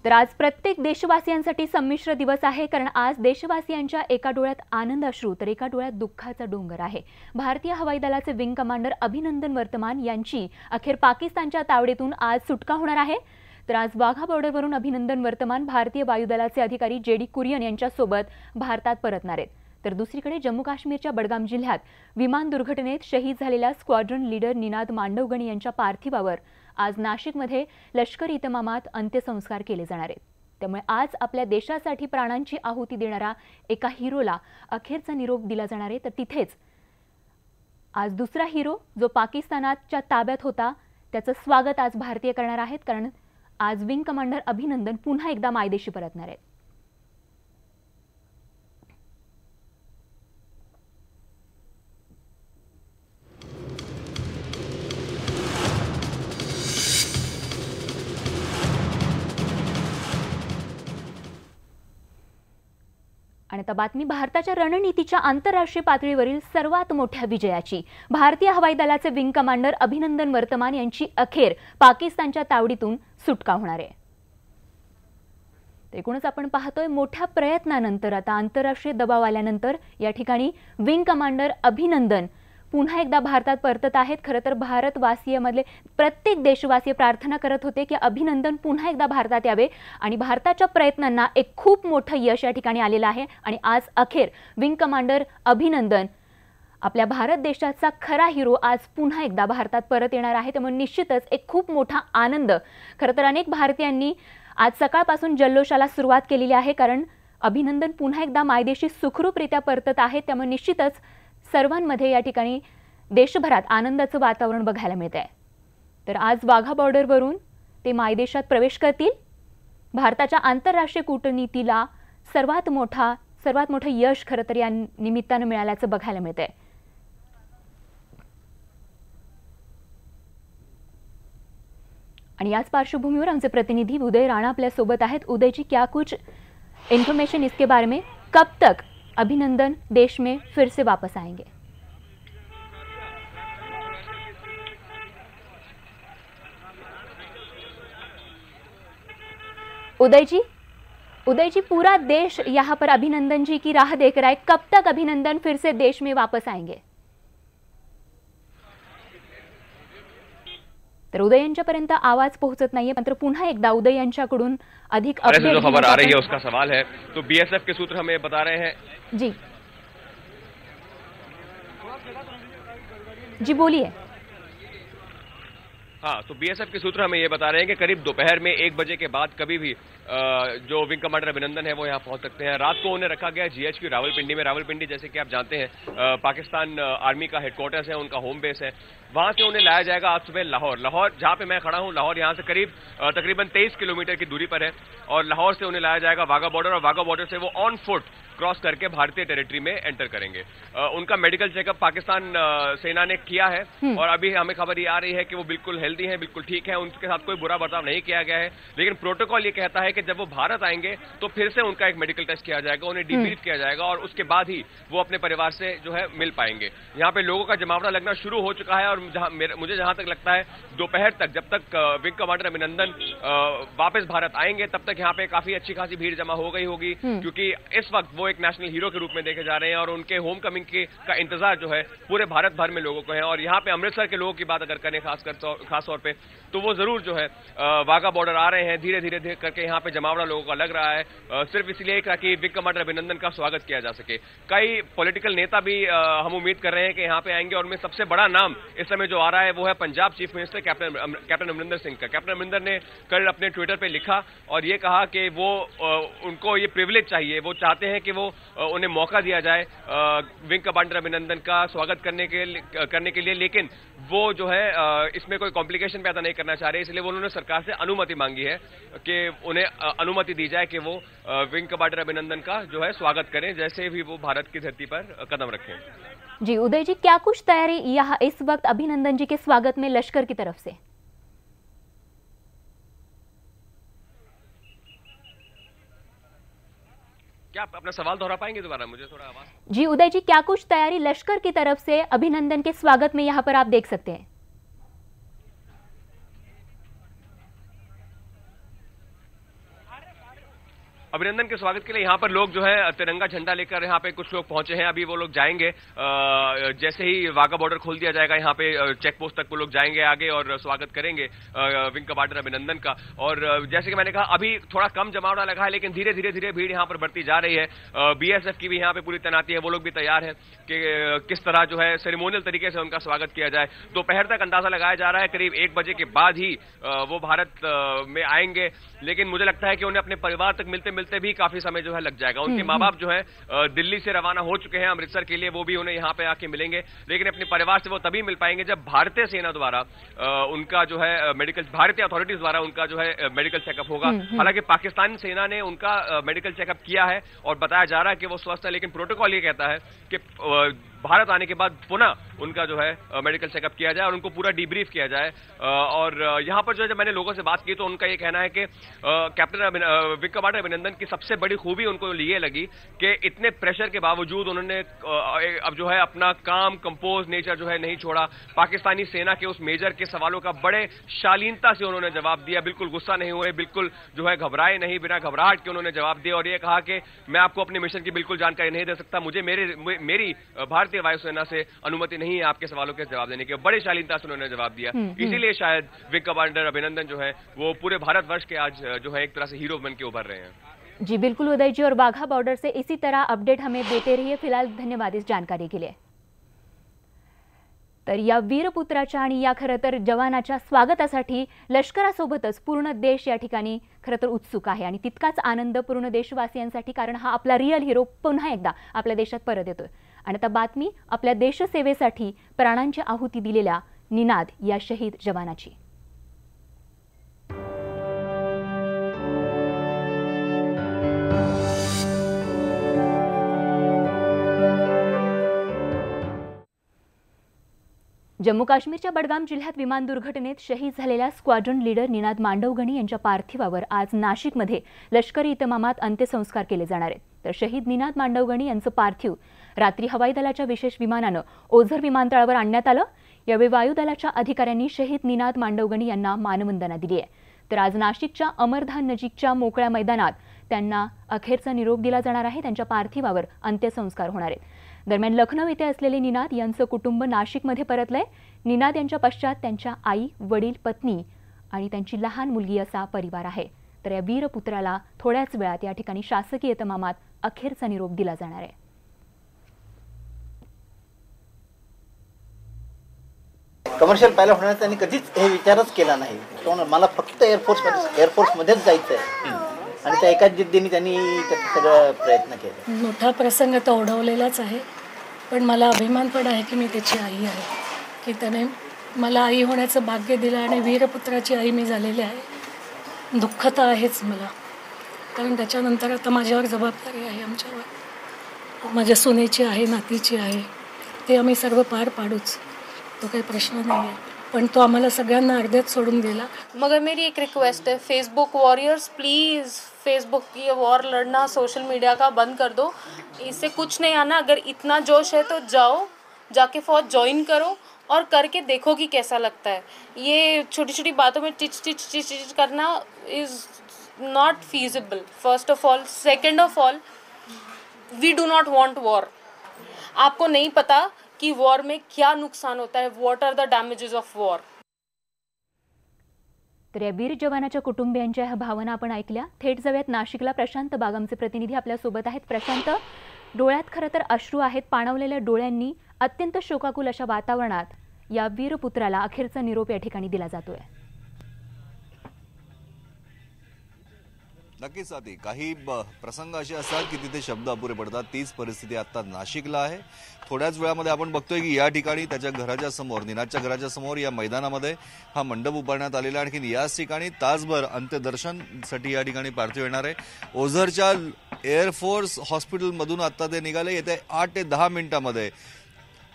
तर आज प्रत्येक देशवासियांसाठी संमिश्र दिवस आहे, कारण आज देशवासियांच्या एका डोळ्यात आनंद अश्रू तर एका डोळ्यात दुःखाचा डोंगर आहे। भारतीय हवाई दलाचे विंग कमांडर अभिनंदन वर्तमान यांची अखेर पाकिस्तानच्या तावडीतून आज सुटका होणार आहे। तर आज वाघा बॉर्डरवरून अभिनंदन वर्तमान भारतीय वायुदलाचे अधिकारी जेडी कुरियन यांच्यासोबत भारतात परतणार आहेत। तर दुसरीकडे जम्मू काश्मीरच्या बडगाम जिल्ह्यात विमान दुर्घटनेत शहीद झालेल्या स्क्वॉड्रन लीडर निनाद मांडवगणी यांच्या पार्थिवावर आज नाशिकमध्ये लष्करी इतमामात अंत्यसंस्कार केले जाणार आहेत। त्यामुळे आज आपल्या देशासाठी प्राणांची आहुती देणारा एका हिरोला अखेरचा निरोप दिला जाणार आहे। तर तिथेच आज दुसरा हिरो जो पाकिस्तानाच्या ताब्यात होता त्याचं स्वागत आज भारतीय करणार आहेत, कारण आज विंग कमांडर अभिनंदन पुन्हा एकदा मायदेशी परतणार आहेत। आणि आता बातमी भारताच्या रणनीतीच्या आंतरराष्ट्रीय पातळीवरील सर्वात मोठ्या विजयाची। भारतीय हवाई दलाचे विंग कमांडर अभिनंदन वर्तमान यांची अखेर पाकिस्तानच्या तावडीतून सुटका होणार आहे। एकूणच आपण पाहतोय मोठ्या प्रयत्नानंतर आता आंतरराष्ट्रीय दबाव आल्यानंतर या ठिकाणी विंग कमांडर अभिनंदन पुन्हा एकदा भारतात परतत आहेत। खरं तर भारतवासीयांमधले प्रत्येक देशवासी प्रार्थना करत होते की अभिनंदन पुन्हा एकदा भारतात यावे आणि भारताच्या प्रयत्नांना एक खूप मोठं यश या ठिकाणी आलेलं आहे। आणि आज अखेर विंग कमांडर अभिनंदन आपल्या भारत देशाचा खरा हिरो आज पुन्हा एकदा भारतात परत येणार आहे। त्यामुळे निश्चितच एक खूप मोठा आनंद खरं तर अनेक भारतीयांनी आज सकाळपासून जल्लोषाला सुरुवात केलेली आहे, कारण अभिनंदन पुन्हा एकदा मायदेशी सुखरूपरित्या परतत आहे। त्यामुळे निश्चितच सर्वांमध्ये या ठिकाणी देशभरात आनंदाचं वातावरण बघायला मिळत आहे। तर आज वाघा बॉर्डरवरून ते मायदेशात प्रवेश करतील। भारताच्या आंतरराष्ट्रीय कूटनीतीला सर्वात मोठं यश खरं तर या निमित्तानं मिळाल्याचं बघायला मिळत आहे। आणि याच पार्श्वभूमीवर आमचे प्रतिनिधी उदय राणा आपल्या सोबत आहेत। उदय जी, क्या कुछ इन्फॉर्मेशन इसके बारे में, कब तक अभिनंदन देश में फिर से वापस आएंगे? उदय जी, पूरा देश यहाँ पर अभिनंदन जी की राह देख रहा है, कब तक अभिनंदन फिर से देश में वापस आएंगे? तर उदय यांच्यापर्यंत आवाज पोहोचत नाहीये, मात्र पुन्हा एकदा उदय यांच्याकडून अधिक अपडेट जो खबर आ रही है उसका सवाल है। तो बीएसएफ के सूत्र हमें बता रहे हैं। जी बोलिए। हाँ, तो बीएसएफ के सूत्र हमें ये बता रहे हैं कि करीब दोपहर में 1 बजे के बाद कभी भी जो विंग कमांडर अभिनंदन है वो यहाँ पहुंच सकते हैं। रात को उन्हें रखा गया जीएचक्यू रावलपिंडी में। रावलपिंडी जैसे कि आप जानते हैं पाकिस्तान आर्मी का हेडक्वार्टर्स है, उनका होम बेस है। वहां से उन्हें लाया जाएगा आज सुबह लाहौर जहां पे मैं खड़ा हूं। लाहौर यहां से करीब तकरीबन 23 किलोमीटर की दूरी पर है और लाहौर से उन्हें लाया जाएगा वाघा बॉर्डर, और वाघा बॉर्डर से वो ऑन फुट क्रॉस करके भारतीय टेरिटरी में एंटर करेंगे। उनका मेडिकल चेकअप पाकिस्तान सेना ने किया है और अभी हमें खबर ये आ रही है कि वो बिल्कुल हेल्दी हैं, बिल्कुल ठीक है, उनके साथ कोई बुरा बर्ताव नहीं किया गया है। लेकिन प्रोटोकॉल ये कहता है कि जब वो भारत आएंगे तो फिर से उनका एक मेडिकल टेस्ट किया जाएगा, उन्हें डीब्रीफ किया जाएगा और उसके बाद ही वो अपने परिवार से जो है मिल पाएंगे। यहाँ पे लोगों का जमावड़ा लगना शुरू हो चुका है और मुझे जहां तक लगता है दोपहर तक, जब तक विंग कमांडर अभिनंदन वापस भारत आएंगे तब तक यहाँ पे काफी अच्छी खासी भीड़ जमा हो गई होगी, क्योंकि इस वक्त वो एक नेशनल हीरो के रूप में देखे जा रहे हैं और उनके होम कमिंग का इंतजार जो है पूरे भारत भर में लोगों को है। और यहाँ पे अमृतसर के लोगों की बात अगर करें खास तौर पे तो वो जरूर जो है वाघा बॉर्डर आ रहे हैं। धीरे धीरे करके यहाँ पे जमावड़ा लोगों का लग रहा है, सिर्फ इसलिए कि विंग कमांडर अभिनंदन का स्वागत किया जा सके। कई पॉलिटिकल नेता भी हम उम्मीद कर रहे हैं कि यहाँ पे आएंगे, और उनमें सबसे बड़ा नाम इस समय जो आ रहा है वो है Punjab chief minister captain Amarinder Singh का। कैप्टन अमरिंदर ने कल अपने ट्विटर पे लिखा और ये कहा कि वो उनको ये प्रिविलेज चाहिए, वो चाहते हैं कि वो उन्हें मौका दिया जाए विंग कमांडर अभिनंदन का स्वागत करने के लिए, लेकिन वो जो है इसमें कोई कॉम्प्लिकेशन पैदा नहीं करना चाह रहे, इसलिए वो उन्होंने सरकार से अनुमति मांगी है कि उन्हें अनुमति दी जाए कि वो विंग कमांडर अभिनंदन का जो है स्वागत करें जैसे भी वो भारत की धरती पर कदम रखें। जी उदय जी, क्या कुछ तैयारी यहाँ इस वक्त अभिनंदन जी के स्वागत में लश्कर की तरफ से? क्या आप अपना सवाल दोहरा पाएंगे दोबारा? मुझे थोड़ा आवाज। जी उदय जी, क्या कुछ तैयारी लश्कर की तरफ से अभिनंदन के स्वागत में यहाँ पर आप देख सकते हैं? अभिनंदन के स्वागत के लिए यहाँ पर लोग जो है तिरंगा झंडा लेकर यहाँ पे कुछ लोग पहुंचे हैं। अभी वो लोग जाएंगे, जैसे ही वाघा बॉर्डर खोल दिया जाएगा यहाँ पे चेक पोस्ट तक वो लोग जाएंगे आगे और स्वागत करेंगे विंग कमांडर अभिनंदन का। और जैसे कि मैंने कहा अभी थोड़ा कम जमावड़ा लगा है, लेकिन धीरे धीरे भीड़ यहाँ पर बढ़ती जा रही है। बीएसएफ की भी यहाँ पे पूरी तैनाती है, वो लोग भी तैयार है कि किस तरह जो है सेरेमोनियल तरीके से उनका स्वागत किया जाए। दोपहर तक अंदाजा लगाया जा रहा है करीब 1 बजे के बाद ही वो भारत में आएंगे, लेकिन मुझे लगता है कि उन्हें अपने परिवार तक मिलते मिलते भी काफी समय जो है लग जाएगा। उनके माँ बाप जो है दिल्ली से रवाना हो चुके हैं अमृतसर के लिए, वो भी उन्हें यहाँ पे आके मिलेंगे, लेकिन अपने परिवार से वो तभी मिल पाएंगे जब भारतीय सेना द्वारा उनका जो है मेडिकल, भारतीय अथॉरिटीज द्वारा उनका जो है मेडिकल चेकअप होगा। हालांकि पाकिस्तानी सेना ने उनका मेडिकल चेकअप किया है और बताया जा रहा है कि वो स्वस्थ है, लेकिन प्रोटोकॉल ये कहता है कि भारत आने के बाद पुनः उनका जो है मेडिकल चेकअप किया जाए और उनको पूरा डीब्रीफ किया जाए। और यहाँ पर जो है जब मैंने लोगों से बात की तो उनका ये कहना है कि कैप्टन विंग कमांडर अभिनंदन की सबसे बड़ी खूबी उनको ये लगी कि इतने प्रेशर के बावजूद उन्होंने अब जो है अपना काम कंपोज नेचर जो है नहीं छोड़ा। पाकिस्तानी सेना के उस मेजर के सवालों का बड़े शालीनता से उन्होंने जवाब दिया, बिल्कुल गुस्सा नहीं हुए, बिल्कुल जो है घबराए नहीं, बिना घबराहट के उन्होंने जवाब दिया और ये कहा कि मैं आपको अपने मिशन की बिल्कुल जानकारी नहीं दे सकता, मुझे मेरी भारतीय वायुसेना से अनुमति नहीं है आपके सवालों के जवाब देने की। बड़े शालीनता से उन्होंने जवाब दिया, इसीलिए शायद विंग कमांडर अभिनंदन जो है वो पूरे भारतवर्ष के आज जो है एक तरह से हीरो बन के उभर रहे हैं। जी बिल्कुल उदय जी, और वाघा बॉर्डर से इसी तरह अपडेट हमें देते रहिए। फिलहाल धन्यवाद इस जानकारी के लिए। तर या वीरपुत्राच्या आणि या खरं तर जवानाच्या स्वागतासाठी लष्करासोबतच पूर्ण देश या ठिकाणी खरं तर उत्सुक आहे आणि तितकाच आनंद पूर्ण देशवासियांसाठी, कारण हा आपला रिअल हिरो पुन्हा एकदा आपल्या देशात परत येतोय। आणि आता बातमी आपल्या देशसेवेसाठी प्राणांची आहुती दिलेल्या निनाद या शहीद जवानाची। जम्मू काश्मीरच्या बडगाम जिल्ह्यात विमान दुर्घटनेत शहीद झालेल्या स्क्वॉड्रन लीडर निनाद मांडवगणी यांच्या पार्थिवावर आज नाशिकमध्ये लष्करी इतमामात अंत्यसंस्कार केले जाणार आहेत। तर शहीद निनाद मांडवगणी यांचं पार्थिव रात्री हवाई दलाच्या विशेष विमानानं ओझर विमानतळावर आणण्यात आलं। यावेळी वायुदलाच्या अधिकाऱ्यांनी शहीद निनाद मांडवगणी यांना मानवंदना दिली आहे। तर आज नाशिकच्या अमरधान नजीकच्या मोकळ्या मैदानात त्यांना अखेरचा निरोप दिला जाणार आहे। त्यांच्या पार्थिवावर अंत्यसंस्कार होणार आहेत। दरम्यान लखनौ येथे असलेले निनाद यांचं कुटुंब नाशिकमध्ये परतलंय। निनाद यांच्या पश्चात त्यांच्या आई, वडील, पत्नी आणि त्यांची लहान मुलगी असा परिवार आहे। तर या वीरपुत्राला थोड्याच वेळात या ठिकाणी शासकीय इतमामात अखेरचा निरोप दिला जाणार आहे। कमर्शियल पायलट होण्याचा त्यांनी कधीच हे विचारच केला नाही। मला फक्त एअरफोर्समध्येच जायचं आहे आणि त्या एकाच जिद्दीने त्यांनी सगळं प्रयत्न केले। मोठा प्रसंग तो ओढवलेलाच आहे, पण मला अभिमान पण आहे की मी त्याची आई आहे, की त्याने मला आई होण्याचं भाग्य दिलं आणि वीरपुत्राची आई मी झालेली आहे। दुःख तर आहेच मला, कारण त्याच्यानंतर आता माझ्यावर जबाबदारी आहे, आमच्यावर माझ्या सुनेची आहे, नातीची आहे, ते आम्ही सर्व पार पाडूच, तो काही प्रश्न नाही आहे, पण तो आम्हाला सगळ्यांना अर्ध्यात सोडून गेला। मगर मेरी एक रिक्वेस्ट है, फेसबुक वॉरियर्स प्लीज़ फेसबुक की वॉर लड़ना सोशल मीडिया का बंद कर दो, इससे कुछ नहीं आना। अगर इतना जोश है तो जाओ, जाके फौज ज्वाइन करो और करके देखो कि कैसा लगता है। ये छोटी छोटी बातों में चिच करना is not feasible, first of all. Second of all, we do not want war. आपको नहीं पता कि वॉर में क्या नुकसान होता है, what are the damages of war. तर या वीर जवानाच्या कुटुंबियांच्या ह्या भावना आपण ऐकल्या। थेट जाऊयात नाशिकला। प्रशांत बागमचे प्रतिनिधी आपल्या सोबत आहेत। प्रशांत, डोळ्यात खरं तर अश्रू आहेत। पाणावलेल्या डोळ्यांनी अत्यंत शोकाकुल अशा वातावरणात या वीरपुत्राला अखेरचा निरोप या ठिकाणी दिला जातोय। नक्कीच साथी, काही प्रसंग असे असतात की तिथे शब्द अपुरे पडतात। तीच परिस्थिती आता नाशिकला आहे। थोड्याच वेळामध्ये आपण बघतोय की या ठिकाणी त्याच्या घराच्या समोर, निनादच्या घराच्या समोर या मैदानामध्ये हा मंडप उभारण्यात आलेला आहे। आणखी याच ठिकाणी तासभर अंत्यदर्शनसाठी या ठिकाणी पार्थिव येणार आहे। ओझरच्या एअरफोर्स हॉस्पिटलमधून आता ते निघाले। येत्या 8 ते 10 मिनिटांमध्ये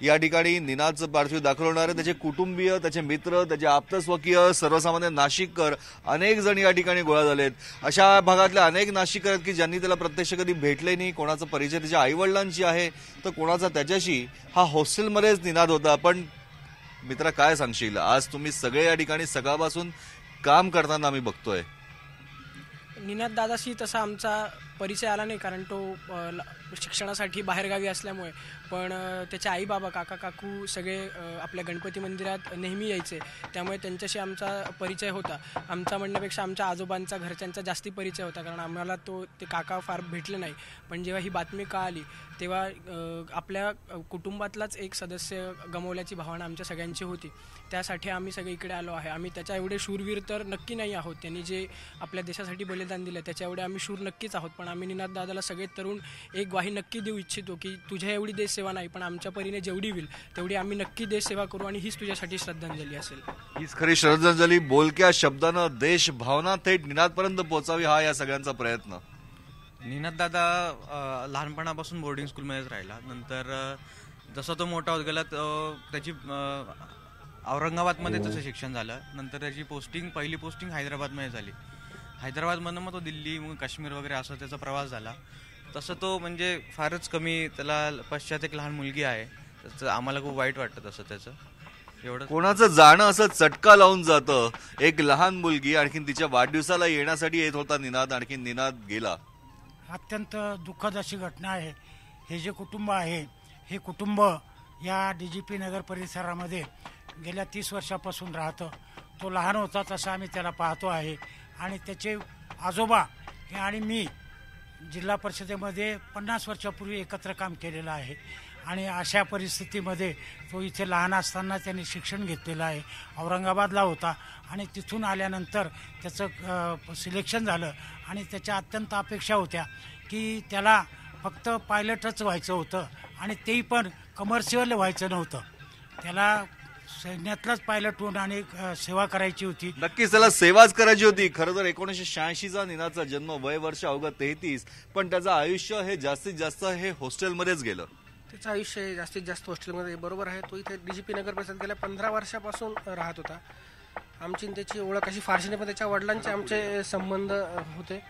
या ठिकाणी निनादचं पार्थिव दाखल होणार आहे। त्याचे कुटुंबीय, त्याचे मित्र, त्याचे आप्तस्वकीय, सर्वसामान्य नाशिककर अनेक जण या ठिकाणी गोळा झालेत। अशा भागातल्या अनेक नाशिककर आहेत की ज्यांनी त्याला प्रत्यक्ष कधी भेटले नाही। कोणाचा परिचय त्याच्या आईवडिलांची आहे तर कोणाचा त्याच्याशी। हा हॉस्टेलमध्येच निनाद होता। पण मित्र, काय सांगशील, आज तुम्ही सगळे या ठिकाणी सकाळपासून काम करताना आम्ही बघतोय। निनाद दादाशी तसा आमचा परिचय आला नाही, कारण तो शिक्षणासाठी बाहेरगावी असल्यामुळे. पण त्याचे आई बाबा, काका काकू सगळे आपल्या गणपती मंदिरात नेहमी यायचे, त्यामुळे त्यांच्याशी आमचा परिचय होता. आमचा म्हणण्यापेक्षा आमच्या आजोबांचा, घरच्यांचा जास्ती परिचय होता, कारण आम्हाला ते काका फार भेटले नाही. पण जेव्हा ही बातमी कळाली तेव्हा आपल्या कुटुंबातलाच एक सदस्य गमावल्याची भावना आमच्या सगळ्यांची होती. त्यासाठी आम्ही सगळे इकडे आलो आहे. आम्ही त्याच्या एवढे शूरवीर तर नक्की नाही आहोत, त्यांनी जे आपल्या देशासाठी बलिदान दिलं त्याच्या एवढे आम्ही शूर नक्कीच आहोत. पण आम्ही निनाद दादाला सगळे तरुण एक ग्वाही नक्की देऊ इच्छितो की तुझ्या एवढी देशसेवा नाही, पण आमच्या परीने जेवढी होईल तेवढी आम्ही नक्की देशसेवा करू, आणि हीच तुझ्यासाठी श्रद्धांजली असेल. हीच खरी श्रद्धांजली. बोलक्या शब्दानं देश भावना थेट निनादपर्यंत पोहोचावी हा या सगळ्यांचा प्रयत्न. निनाद दादा लहानपणापासून बोर्डिंग स्कूलमध्येच राहिला. नंतर जसं तो मोठा होत गेला त्याची औरंगाबादमध्ये तसं शिक्षण झालं. नंतर त्याची पहिली पोस्टिंग हैदराबादमध्ये झाली. हैदराबादमधून मग तो दिल्ली, मग काश्मीर वगैरे असं त्याचा प्रवास झाला. तसं तो म्हणजे फारच कमी, त्याला पश्चात एक लहान मुलगी आहे, त्याचं आम्हाला खूप वाईट वाटतं तसं त्याचं. एवढं कोणाचं जाणं असं चटका लावून जातं. एक लहान मुलगी आणखीन तिच्या वाढदिवसाला येण्यासाठी येत होता निनाद, आणखीन निनाद गेला. अत्यंत दुःखद अशी घटना आहे. हे जे कुटुंब आहे, हे कुटुंब या DGP नगर परिसरामध्ये गेल्या 30 वर्षापासून राहतं. तो लहान होता तसा आम्ही त्याला पाहतो आहे, आणि त्याचे आजोबा आणि मी जिल्हा परिषदेमध्ये 50 वर्षापूर्वी एकत्र काम केलेलं आहे. आणि अशा परिस्थितीमध्ये तो इथे लहान असताना त्यांनी शिक्षण घेतलेलं आहे. औरंगाबादला होता, आणि तिथून आल्यानंतर त्याचं सिलेक्शन झालं, आणि त्याच्या अत्यंत अपेक्षा होत्या की त्याला फक्त पायलटच व्हायचं होतं, आणि तेही पण कमर्शियल व्हायचं नव्हतं. त्याला सैन्यातलाच पायलट होऊन आणि सेवा करायची होती. नक्कीच त्याला सेवाच करायची होती. खरं तर 1986चा निनादचा जन्म, वय वर्ष अवघं 33, पण त्याचं आयुष्य हे जास्तीत जास्त हे हॉस्टेलमध्येच गेलं. त्याचं आयुष्य हे जास्तीत जास्त हॉस्टेलमध्ये, बरोबर आहे. तो इथे DGP नगर परिषद गेल्या 15 वर्षापासून राहत होता. आमची त्याची ओळख अशी फारशी नाही, पण त्याच्या वडिलांचे आमचे संबंध होते.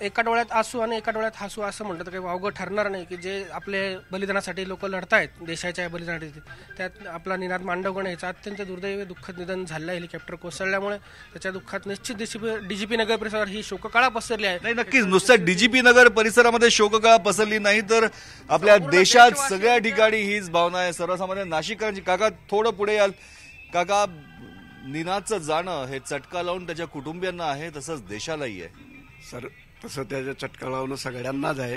एका डोळ्यात आसू आणि एका डोळ्यात हसू असं म्हटलं तर काही वावगं ठरणार नाही की जे आपले बलिदानासाठी लोक लढतायत, देशाच्या बलिदानासाठी, त्यात आपला निनाद मांडवगण याचं अत्यंत दुर्दैवी दुःखद निधन झालं. हेलिकॉप्टर कोसळल्यामुळे त्याच्या दुःखात निश्चित DGP नगर परिसरावर ही शोककळा पसरली आहे. नाही, नक्कीच नुसत्या DGP नगर परिसरामध्ये शोककळा पसरली नाही तर आपल्या देशात सगळ्या ठिकाणी हीच भावना आहे. सर्वसामान्य नाशिककरांची. काका थोडं पुढे याल. काका, निनादचं जाणं हे चटका लावून त्याच्या कुटुंबियांना आहे, तसंच देशालाही आहे. सर, तसं त्याच्या चटका लावणं सगळ्यांनाच आहे.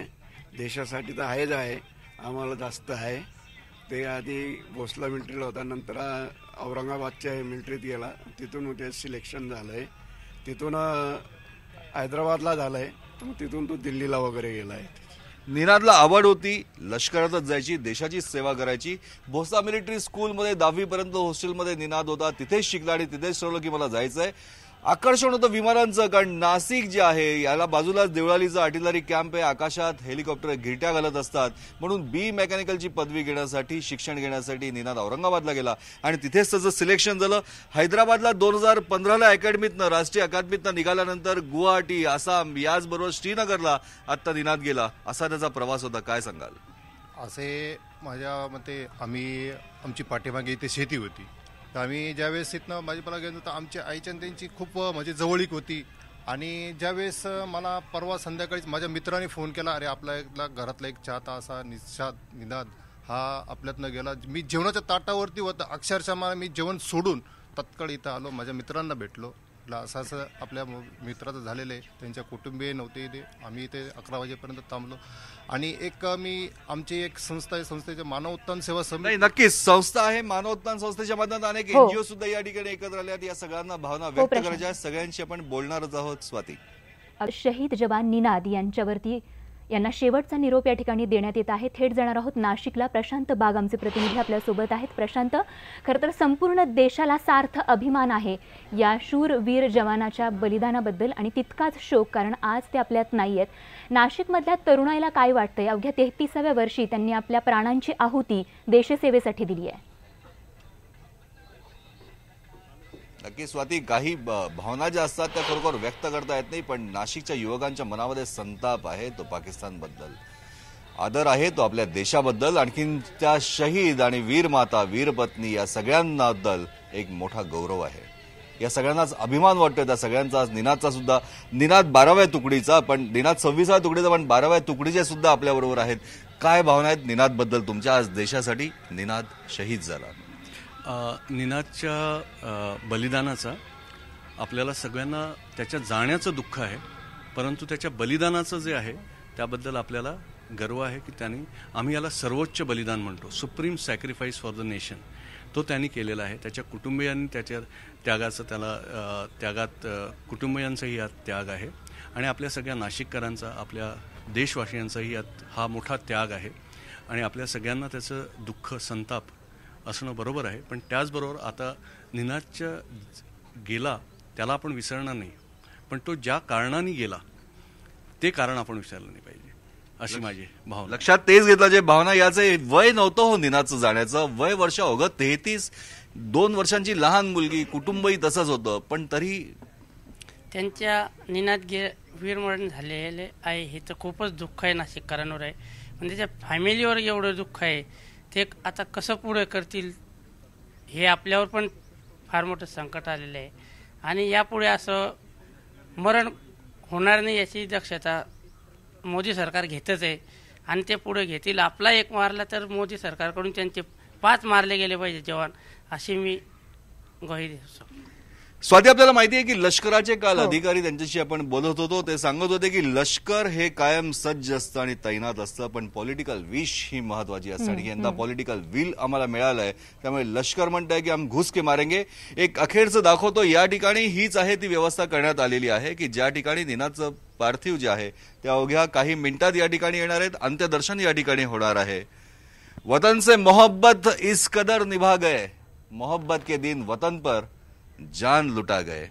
देशासाठी तर आहेच आहे, आम्हाला जास्त आहे. ते आधी भोसला मिलिटरीला होता, नंतर औरंगाबादच्या मिलिटरीत गेला, तिथून ते सिलेक्शन झालंय, तिथून हैदराबादला झालंय, तिथून तो दिल्लीला वगैरे गेलाय. निनादला आवड होती, लष्करातच जायची, देशाची सेवा करायची. भोसला मिलिटरी स्कूलमध्ये 10वी पर्यंत हॉस्टेलमध्ये निनाद होता, तिथेच शिकला आणि तिथेच ठरवलं की मला जायचंय. आकर्षण होतं विमानांचं, कारण नाशिक जे आहे याला बाजूलाच देवळालीचा आर्टिलरी कॅम्प आहे. आकाशात हेलिकॉप्टर गिरट्या घालत असतात, म्हणून बी मेकॅनिकलची पदवी घेण्यासाठी, शिक्षण घेण्यासाठी निनाद औरंगाबादला गेला आणि तिथेच त्याचं सिलेक्शन झालं. हैदराबादला 2015ला अकॅडमीतनं, राष्ट्रीय अकादमीतनं निघाल्यानंतर गुवाहाटी, आसाम, याचबरोबर श्रीनगरला आत्ता निनाद गेला. असा त्याचा प्रवास होता. काय सांगाल? असे माझ्या मते आमची पाठीमागे इथे शेती होती, तर आम्ही ज्यावेळेस इथनं भाजीपाला घेऊन तर आमच्या आईच्या त्यांची खूप म्हणजे जवळीक होती. आणि ज्यावेळेस मला परवा संध्याकाळीच माझ्या मित्राने फोन केला, अरे आपल्या घरातला एक चाहता असा निनाद हा आपल्यातनं गेला. मी जेवणाच्या ताटावरती होतं, अक्षरशः मी जेवण सोडून तत्काळ इथं आलो, माझ्या मित्रांना भेटलो. असं आपल्या मित्राचं झालेलं आहे. त्यांच्या कुटुंबीय नव्हते इथे. आम्ही इथे 11 वाजेपर्यंत थांबलो. आणि आमची एक संस्था आहे, संस्थेच्या मानव उत्थान सेवा समिती. नक्कीच संस्था आहे. मानव उत्थान संस्थेच्या माध्यमातून अनेक NGO सुद्धा या ठिकाणी एकत्र आल्यात. या सगळ्यांना भावना व्यक्त करायच्या, सगळ्यांशी आपण बोलणारच आहोत. स्वाती, शहीद जवान निनाद यांना शेवटचा निरोप या ठिकाणी देण्यात येत आहे. थेट जाणार आहोत नाशिकला. प्रशांत बाग आमचे प्रतिनिधी आपल्यासोबत आहेत. प्रशांत, खरं तर संपूर्ण देशाला सार्थ अभिमान आहे या शूरवीर जवानाच्या बलिदानाबद्दल, आणि तितकाच शोक, कारण आज ते आपल्यात नाही आहेत. नाशिकमधल्या तरुणाईला काय वाटतंय? अवघ्या 33व्या वर्षी त्यांनी आपल्या प्राणांची आहुती देशसेवेसाठी दिली आहे. नक्की स्वाती, काही भावना ज्या असतात त्या खरोखर व्यक्त करता येत नाही, पण नाशिकच्या युवकांच्या मनामध्ये संताप आहे तो पाकिस्तानबद्दल, आदर आहे तो आपल्या देशाबद्दल, आणखीन त्या शहीद आणि वीर माता, वीर पत्नी या सगळ्यांबद्दल एक मोठा गौरव आहे. या सगळ्यांनाच अभिमान वाटतोय. त्या सगळ्यांचा निनादचा सुद्धा, निनाद 12व्या तुकडीचा, पण निनाद 26व्या तुकडीचा, पण 12व्या तुकडीचे सुद्धा आपल्याबरोबर आहेत. काय भावना आहेत निनादबद्दल तुमच्या? आज देशासाठी निनाद शहीद झाला. निनादच्या बलिदानाचा आपल्याला सगळ्यांना त्याच्या जाण्याचं दुःख आहे, परंतु त्याच्या बलिदानाचं जे आहे त्याबद्दल आपल्याला गर्व आहे की आम्ही याला सर्वोच्च बलिदान म्हणतो, supreme sacrifice for the nation. तो त्यांनी केलेला आहे. त्याच्या कुटुंबियांनी त्याच्या त्यागाचं त्यागात कुटुंबियांचाही यात त्याग आहे आणि आपल्या सगळ्या नाशिककरांचा, आपल्या देशवासियांचाही यात हा मोठा त्याग आहे आणि आपल्या सगळ्यांना त्याचं दुःख, संताप असणं बरोबर आहे. पण त्याचबरोबर आता निनादच्या गेला त्याला आपण विसरणार नाही, पण तो ज्या कारणाने गेला ते कारण आपण विसरलं नाही पाहिजे, अशी माझी भावना. लक्षात तेच घेतलं जे भावना. याचे वय नव्हतं हो निनादचं जाण्याचं, वय वर्ष अवघं 33, 2 वर्षांची लहान मुलगी, कुटुंबही तसंच होतं, पण तरी त्यांच्या निनाद वीरमरण झालेले आहे. हे तर खूपच दुःख आहे नाशिककरांवर आहे, पण त्याच्या फॅमिलीवर एवढं दुःख आहे. ते आता कसं पुढे करतील हे आपल्यावर पण फार मोठं संकट आलेलं आहे आणि यापुढे असं मरण होणार नाही याची दक्षता मोदी सरकार घेतच आहे आणि ते पुढे घेतील. आपला एक मारला तर मोदी सरकारकडून त्यांचे 5 मारले गेले पाहिजे जवान, अशी मी ग्वाही देतो. स्वाती, आपल्याला माहिती आहे की लष्कराचे काल अधिकारी त्यांच्याशी आपण बोलत होतो, ते सांगत होते की लष्कर हे कायम सज्ज असतं आणि तैनात असतं, पण पॉलिटिकल विश ही महत्वाची असते आणि यंदा पॉलिटिकल विल आम्हाला मिळालंय. त्यामुळे लष्कर म्हणतंय की हम घुस के मारेंगे. एक अखेरचं दाखवतो या ठिकाणी हीच आहे ती व्यवस्था करण्यात आलेली आहे की ज्या ठिकाणी निनादचं पार्थिव जे आहे त्या अवघ्या काही मिनिटात या ठिकाणी येणार आहेत. अंत्यदर्शन या ठिकाणी होणार आहे. वतन से मोहब्बत इस कदर निभा गए, मोहब्बत के दिन वतन पर जान लुटा गए.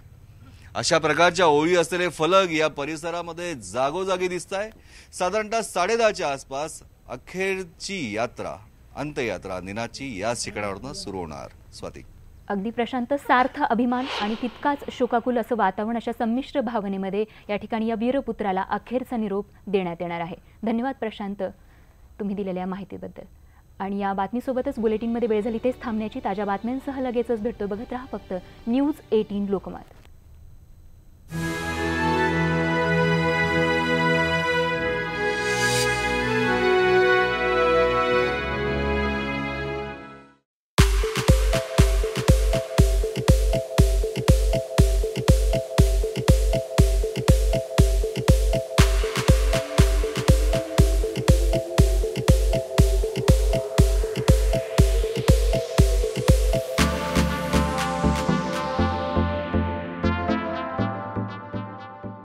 अशा प्रकारच्या ओळी असलेले फलक या परिसरामध्ये जागोजागी दिसत आहे. साधारणतः 10:30च्या आसपास अखेरची यात्रा, अंत्ययात्रा निनादची याच ठिकाणावरून सुरू होणार. स्वाती. अगदी प्रशांत, सार्थ अभिमान आणि तितकाच शोकाकुल असं वातावरण, अशा संमिश्र भावनेमध्ये या ठिकाणी या वीरपुत्राला अखेरचा निरोप देण्यात येणार आहे. धन्यवाद प्रशांत तुम्ही दिलेल्या माहितीबद्दल. आणि या बातमीसोबतच बुलेटिनमध्ये वेळ झाली तेच थांबण्याची. ताज्या बातम्यांसह लगेचच भेटतो. बघत राहा फक्त न्यूज 18 लोकमत.